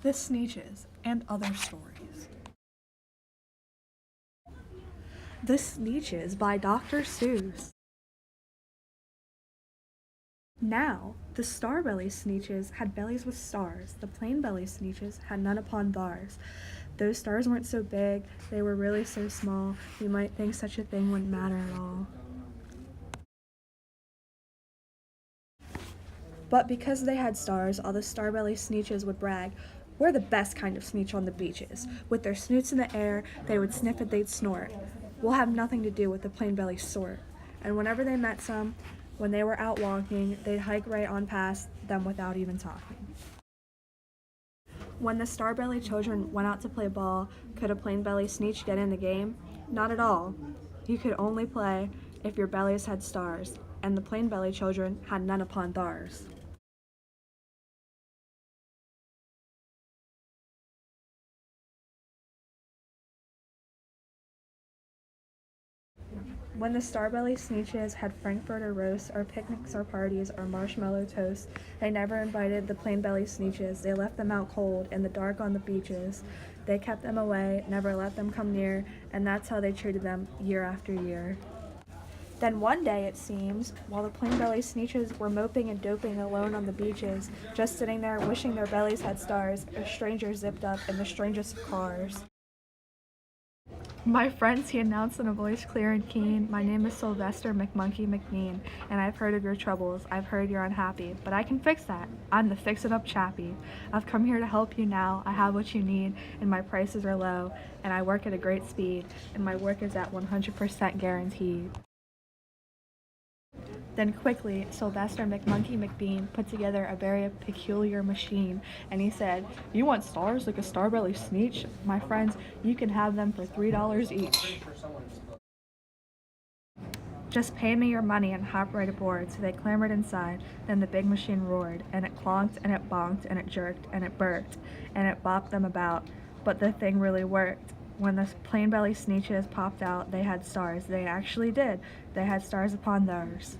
The Sneetches and Other Stories. The Sneetches by Dr. Seuss. Now, the star-belly Sneetches had bellies with stars. The plain-belly Sneetches had none upon theirs. Those stars weren't so big, they were really so small, you might think such a thing wouldn't matter at all. But because they had stars, all the star-belly Sneetches would brag, "We're the best kind of Sneetch on the beaches." With their snoots in the air, they would sniff and they'd snort. We'll have nothing to do with the plain-belly sort. And whenever they met some, when they were out walking, they'd hike right on past them without even talking. When the star-belly children went out to play ball, could a plain-belly Sneetch get in the game? Not at all. You could only play if your bellies had stars, and the plain-belly children had none upon theirs. When the star-belly Sneetches had frankfurter roasts or picnics or parties or marshmallow toasts, they never invited the plain-belly Sneetches. They left them out cold in the dark on the beaches. They kept them away, never let them come near, and that's how they treated them year after year. Then one day, it seems, while the plain-belly Sneetches were moping and doping alone on the beaches, just sitting there wishing their bellies had stars, a stranger zipped up in the strangest of cars. "My friends," he announced in a voice clear and keen, "my name is Sylvester McMonkey McBean, and I've heard of your troubles. I've heard you're unhappy, but I can fix that. I'm the fix-it-up chappie. I've come here to help you now. I have what you need, and my prices are low, and I work at a great speed, and my work is at 100% guaranteed." Then quickly, Sylvester McMonkey McBean put together a very peculiar machine, and he said, "You want stars like a star-belly Sneetch? My friends, you can have them for $3 each. Just pay me your money and hop right aboard." So they clambered inside, then the big machine roared, and it clonked, and it bonked, and it jerked, and it burked, and it bopped them about, but the thing really worked. When the plain-belly Sneetches popped out, they had stars. They actually did. They had stars upon theirs.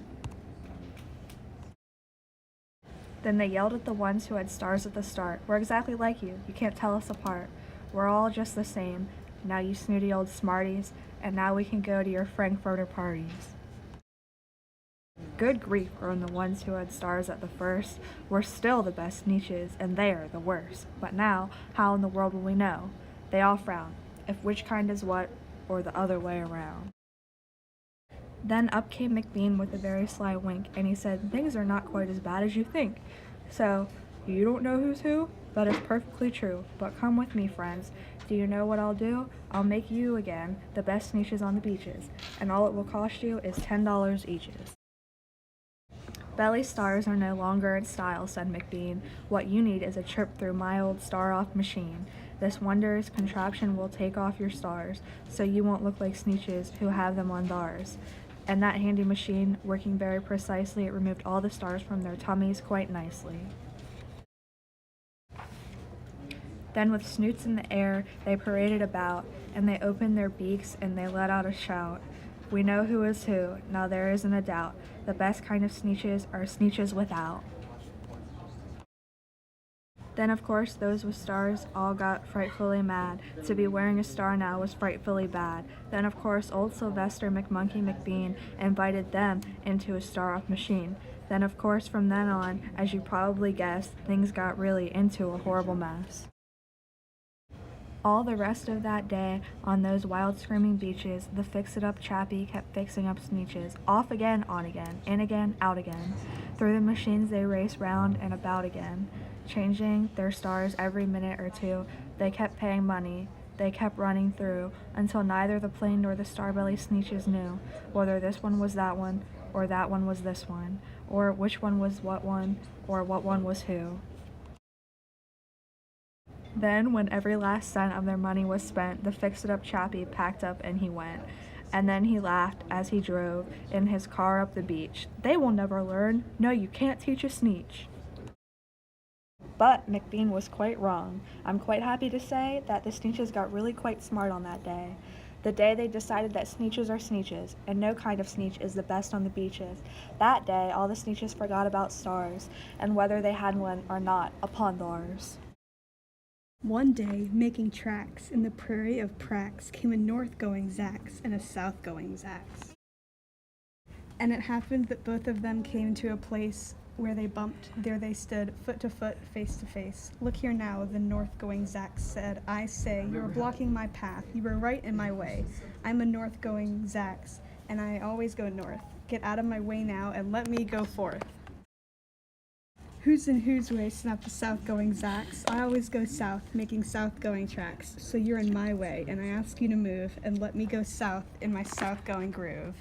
Then they yelled at the ones who had stars at the start, "We're exactly like you. You can't tell us apart. We're all just the same. Now you snooty old smarties, and now we can go to your frankfurter parties." "Good grief," groaned the ones who had stars at the first. "We're still the best Sneetches, and they're the worst. But now, how in the world will we know?" They all frowned, if which kind is what, or the other way around. Then up came McBean with a very sly wink, and he said, "Things are not quite as bad as you think. So, you don't know who's who? That is perfectly true. But come with me, friends. Do you know what I'll do? I'll make you again the best Sneetches on the beaches, and all it will cost you is $10 each." "Belly stars are no longer in style," said McBean. "What you need is a trip through my old star-off machine. This wondrous contraption will take off your stars, so you won't look like Sneetches who have them on theirs." And that handy machine, working very precisely, it removed all the stars from their tummies quite nicely. Then with snoots in the air, they paraded about, and they opened their beaks and they let out a shout. "We know who is who, now there isn't a doubt. The best kind of Sneetches are Sneetches without." Then, of course, those with stars all got frightfully mad. To be wearing a star now was frightfully bad. Then, of course, old Sylvester McMonkey McBean invited them into his star-off machine. Then, of course, from then on, as you probably guessed, things got really into a horrible mess. All the rest of that day, on those wild screaming beaches, the fix-it-up chappie kept fixing up Sneetches. Off again, on again, in again, out again. Through the machines they raced round and about again, changing their stars every minute or two. They kept paying money. They kept running through, until neither the plain nor the star-belly Sneetches knew whether this one was that one, or that one was this one, or which one was what one, or what one was who. Then, when every last cent of their money was spent, the fix-it-up chappie packed up and he went. And then he laughed as he drove in his car up the beach. "They will never learn. No, you can't teach a Sneetch." But McBean was quite wrong. I'm quite happy to say that the Sneetches got really quite smart on that day. The day they decided that Sneetches are Sneetches, and no kind of Sneetch is the best on the beaches. That day, all the Sneetches forgot about stars, and whether they had one or not, upon theirs. One day, making tracks in the prairie of Prax, came a north-going Zax and a south-going Zax. And it happened that both of them came to a place where they bumped. There they stood, foot to foot, face to face. Look here now, the north-going Zax said. I say, you are blocking my path. You were right in my way. I'm a north-going Zax, and I always go north. Get out of my way now and let me go forth. Who's in whose way? Snapped the south-going Zax. I always go south, making south-going tracks. So you're in my way, and I ask you to move and let me go south in my south-going groove.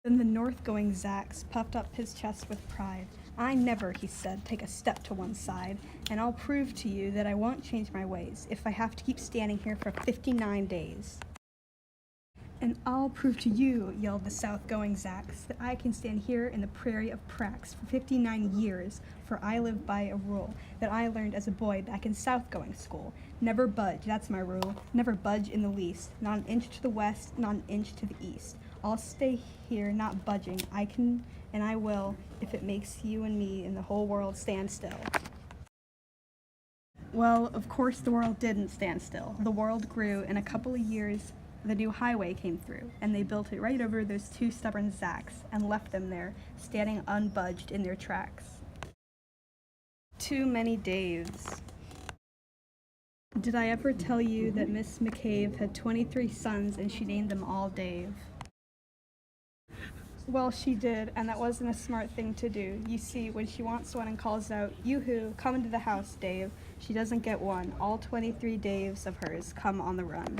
Then the north-going Zax puffed up his chest with pride. I never, he said, take a step to one side, and I'll prove to you that I won't change my ways if I have to keep standing here for 59 days. And I'll prove to you, yelled the south-going Zax, that I can stand here in the prairie of Prax for 59 years, for I live by a rule that I learned as a boy back in south-going school. Never budge, that's my rule. Never budge in the least. Not an inch to the west, not an inch to the east. I'll stay here, not budging. I can and I will, if it makes you and me and the whole world stand still. Well, of course the world didn't stand still. The world grew. In a couple of years, the new highway came through, and they built it right over those two stubborn Zax and left them there, standing unbudged in their tracks. Too many Daves. Did I ever tell you that Miss McCabe had 23 sons and she named them all Dave? Well, she did, and that wasn't a smart thing to do. You see, when she wants one and calls out, "Yoo-hoo, come into the house, Dave," she doesn't get one. All 23 Daves of hers come on the run.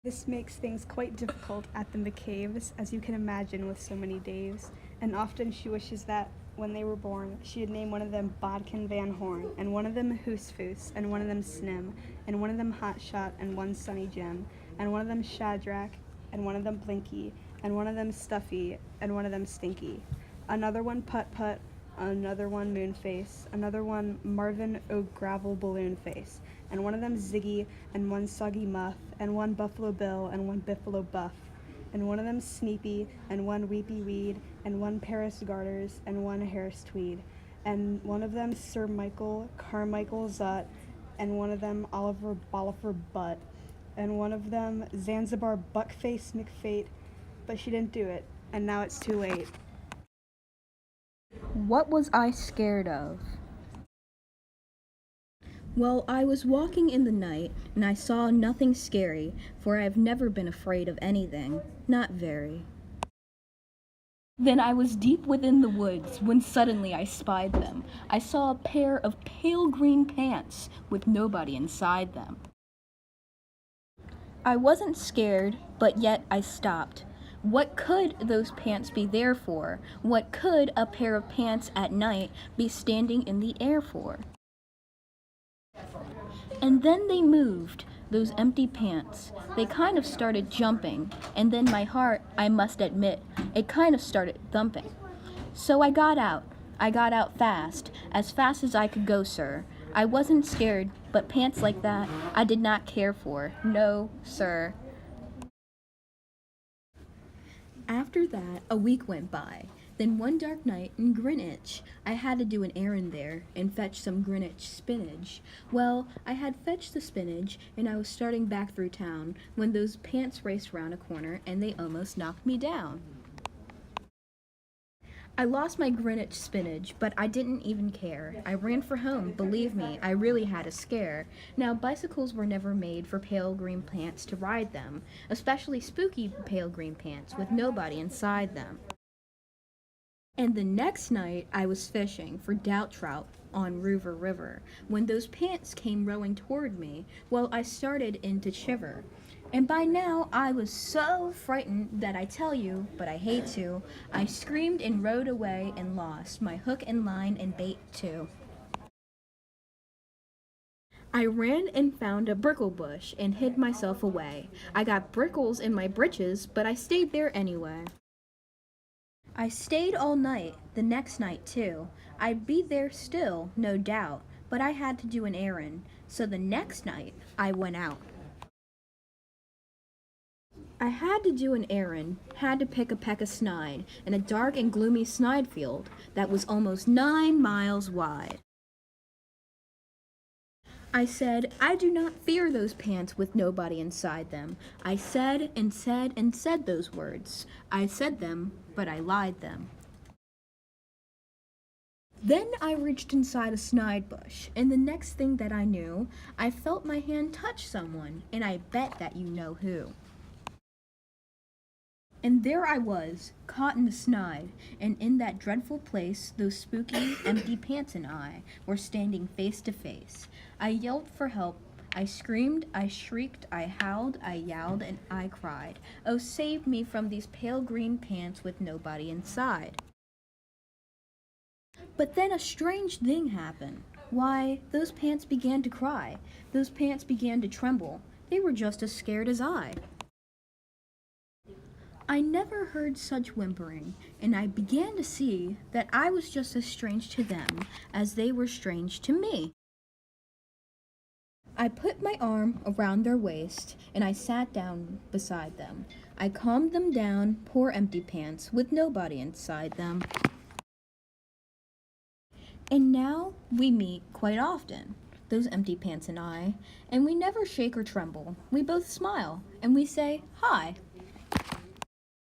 This makes things quite difficult at the McCaves, as you can imagine with so many Daves, and often she wishes that, when they were born, she had named one of them Bodkin Van Horn, and one of them Hoosfoos, and one of them Snim, and one of them Hotshot, and one Sunny Jim, and one of them Shadrach, and one of them Blinky, and one of them Stuffy, and one of them Stinky. Another one Putt-Putt, another one Moonface, another one Marvin O'Gravel Balloon Face, and one of them Ziggy, and one Soggy Muff, and one Buffalo Bill, and one Biffalo Buff, and one of them Sneepy, and one Weepy Weed, and one Paris Garters, and one Harris Tweed, and one of them Sir Michael Carmichael Zutt, and one of them Oliver Bolifer Butt, and one of them Zanzibar Buckface McFate, but she didn't do it, and now it's too late. What was I scared of? Well, I was walking in the night, and I saw nothing scary, for I have never been afraid of anything. Not very. Then I was deep within the woods, when suddenly I spied them. I saw a pair of pale green pants, with nobody inside them. I wasn't scared, but yet I stopped. What could those pants be there for? What could a pair of pants at night be standing in the air for? And then they moved, those empty pants. They kind of started jumping, and then my heart, I must admit, it kind of started thumping. So I got out. I got out fast as I could go, sir. I wasn't scared, but pants like that I did not care for. No, sir. After that, a week went by. Then one dark night in Greenwich, I had to do an errand there and fetch some Greenwich spinach. Well, I had fetched the spinach, and I was starting back through town when those pants raced round a corner and they almost knocked me down. I lost my Greenwich spinach, but I didn't even care. I ran for home, believe me, I really had a scare. Now, bicycles were never made for pale green pants to ride them, especially spooky pale green pants with nobody inside them. And the next night, I was fishing for doubt trout on Rover River, when those pants came rowing toward me. Well, I started into shiver. And by now, I was so frightened that I tell you, but I hate to, I screamed and rowed away and lost my hook and line and bait too. I ran and found a brickle bush and hid myself away. I got brickles in my britches, but I stayed there anyway. I stayed all night, the next night too. I'd be there still, no doubt, but I had to do an errand, so the next night I went out. I had to do an errand, had to pick a peck of snide in a dark and gloomy snide field that was almost 9 miles wide. I said, I do not fear those pants with nobody inside them. I said and said and said those words. I said them, but I lied them. Then I reached inside a snide bush, and the next thing that I knew, I felt my hand touch someone, and I bet that you know who. And there I was, caught in the snide, and in that dreadful place, those spooky, empty pants and I were standing face to face. I yelled for help. I screamed, I shrieked, I howled, I yowled, and I cried. Oh, save me from these pale green pants with nobody inside. But then a strange thing happened. Why, those pants began to cry. Those pants began to tremble. They were just as scared as I. I never heard such whimpering, and I began to see that I was just as strange to them as they were strange to me. I put my arm around their waist, and I sat down beside them. I calmed them down, poor empty pants, with nobody inside them. And now we meet quite often, those empty pants and I, and we never shake or tremble. We both smile, and we say, "Hi."